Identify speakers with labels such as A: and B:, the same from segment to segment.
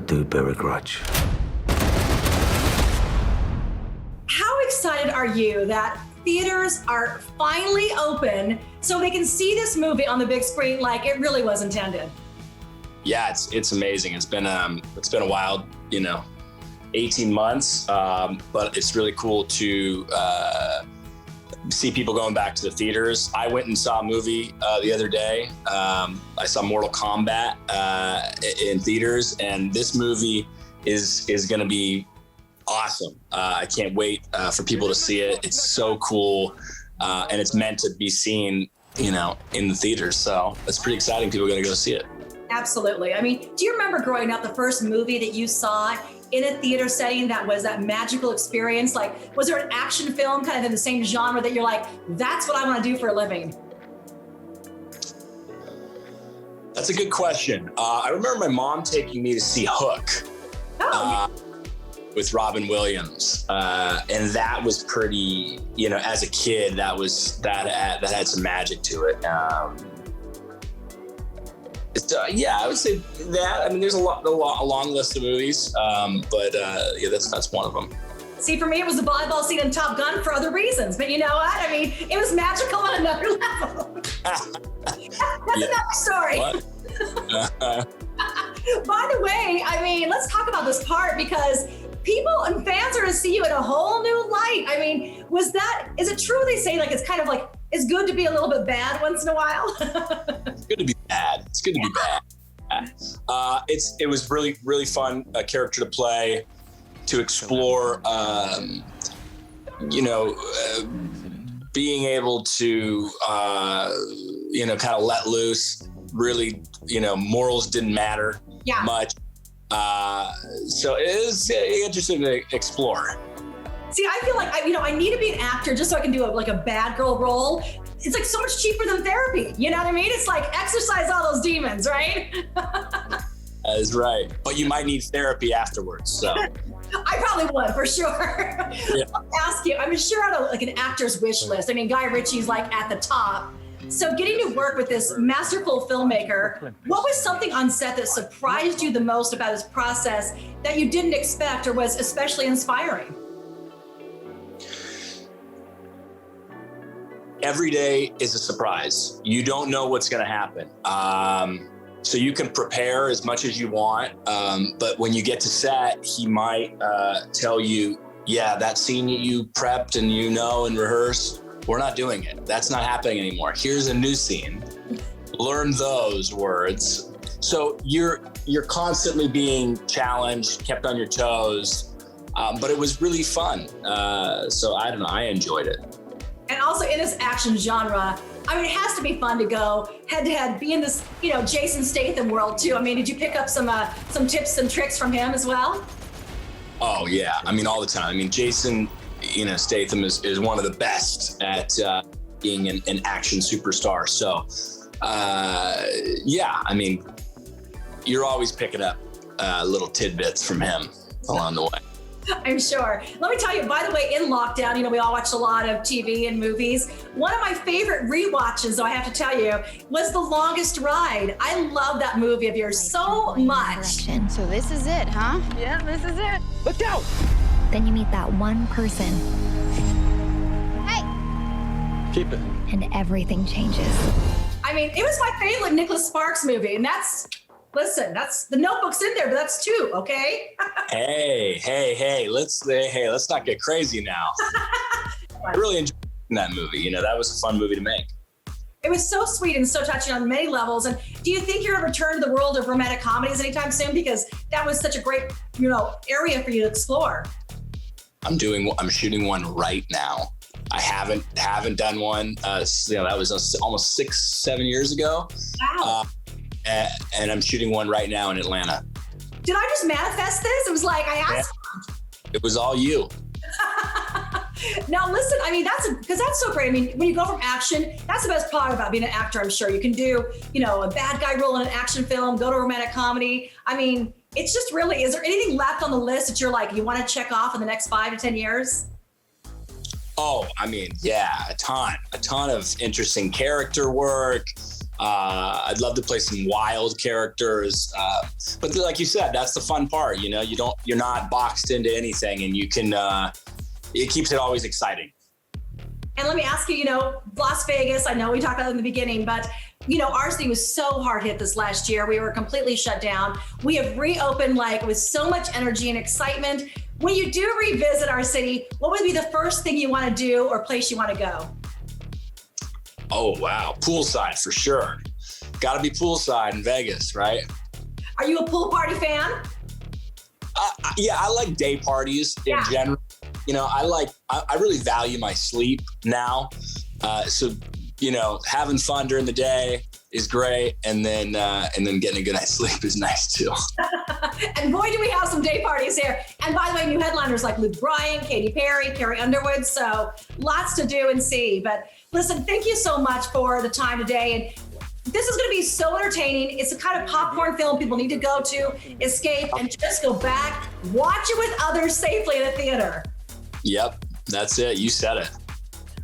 A: do bear a grudge.
B: How excited are you that theaters are finally open so they can see this movie on the big screen like it really was intended?
C: Yeah, it's amazing. It's been a wild, 18 months, but it's really cool to see people going back to the theaters. I went and saw a movie the other day. I saw Mortal Kombat in theaters, and this movie is going to be awesome. I can't wait for people to see it. It's so cool, and it's meant to be seen, in the theaters. So it's pretty exciting. People are going to go see it.
B: Absolutely. I mean, do you remember growing up the first movie that you saw in a theater setting that was that magical experience? Like, was there an action film kind of in the same genre that you're like, that's what I want to do for a living?
C: That's a good question. I remember my mom taking me to see Hook with Robin Williams. And that was pretty, as a kid, that had some magic to it. I would say that. I mean, there's a long list of movies, but that's one of them.
B: See, for me, it was the volleyball scene in Top Gun for other reasons, but you know what? I mean, it was magical on another level. That's another story. By the way, I mean, let's talk about this part because people and fans are going to see you in a whole new light. I mean, is it true they say like it's kind of like it's good to be a little bit bad once in a while?
C: It's good to be bad. It's good to be bad. It was really, really fun character to play, to explore, being able to, kind of let loose. Really, morals didn't matter much. So it is interesting to explore.
B: See, I feel like I need to be an actor just so I can do a bad girl role. It's like so much cheaper than therapy. You know what I mean? It's like exercise all those demons, right?
C: That is right. But you might need therapy afterwards. So
B: I probably would for sure. Yeah. I'll ask you. I'm sure out of like an actor's wish list. I mean, Guy Ritchie's like at the top. So getting to work with this masterful filmmaker, what was something on set that surprised you the most about his process that you didn't expect or was especially inspiring?
C: Every day is a surprise. You don't know what's going to happen. So you can prepare as much as you want. But when you get to set, he might tell you, that scene you prepped and and rehearsed, we're not doing it. That's not happening anymore. Here's a new scene. Learn those words. So you're constantly being challenged, kept on your toes. But it was really fun. So I don't know, I enjoyed it.
B: And also in this action genre, I mean, it has to be fun to go head to head, be in this, Jason Statham world too. I mean, did you pick up some tips and tricks from him as well?
C: Oh yeah, I mean, all the time. I mean, Jason, Statham is one of the best at being an action superstar. So I mean, you're always picking up little tidbits from him along the way.
B: I'm sure. Let me tell you, by the way, in lockdown, we all watched a lot of TV and movies. One of my favorite rewatches, though, I have to tell you, was The Longest Ride. I love that movie of yours so much.
D: So this is it, huh?
E: Yeah, this is it.
D: Look out!
F: Then you meet that one person.
D: Hey!
A: Keep it.
F: And everything changes.
B: I mean, it was my favorite Nicholas Sparks movie, and that's The Notebook's in there, but that's two, okay?
C: Hey, let's not get crazy now. I really enjoyed that movie. That was a fun movie to make.
B: It was so sweet and so touching on many levels. And do you think you're going to return to the world of romantic comedies anytime soon? Because that was such a great, area for you to explore.
C: I'm shooting one right now. I haven't done one. That was almost 6-7 years ago.
B: Wow.
C: And I'm shooting one right now in Atlanta.
B: Did I just manifest this? It was like I asked.
C: Yeah. It was all you.
B: Now listen, I mean, that's so great. I mean, when you go from action, that's the best part about being an actor, I'm sure. You can do, a bad guy role in an action film, go to a romantic comedy. I mean, it's just really, is there anything left on the list that you're like, you want to check off in the next 5 to 10 years?
C: Oh, I mean, yeah, a ton of interesting character work, I'd love to play some wild characters. But like you said, that's the fun part. You know, you're not boxed into anything, and you can, it keeps it always exciting.
B: And let me ask you, Las Vegas, I know we talked about it in the beginning, but our city was so hard hit this last year. We were completely shut down. We have reopened with so much energy and excitement. When you do revisit our city, what would be the first thing you want to do or place you want to go?
C: Oh, wow. Poolside for sure. Got to be poolside in Vegas, right?
B: Are you a pool party fan?
C: Yeah, I like day parties in general. I really value my sleep now. So, having fun during the day is great. And then getting a good night's sleep is nice too.
B: And boy, do we have some day parties here. And by the way, new headliners like Luke Bryan, Katy Perry, Carrie Underwood. So lots to do and see. But listen, thank you so much for the time today. And this is going to be so entertaining. It's a kind of popcorn film people need to go to, escape, and just go back, watch it with others safely in a theater.
C: Yep, that's it. You said it.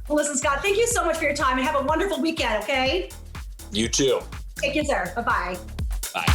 B: Well, listen, Scott, thank you so much for your time and have a wonderful weekend, okay?
C: You too.
B: Take care, sir. Bye-bye.
C: Bye.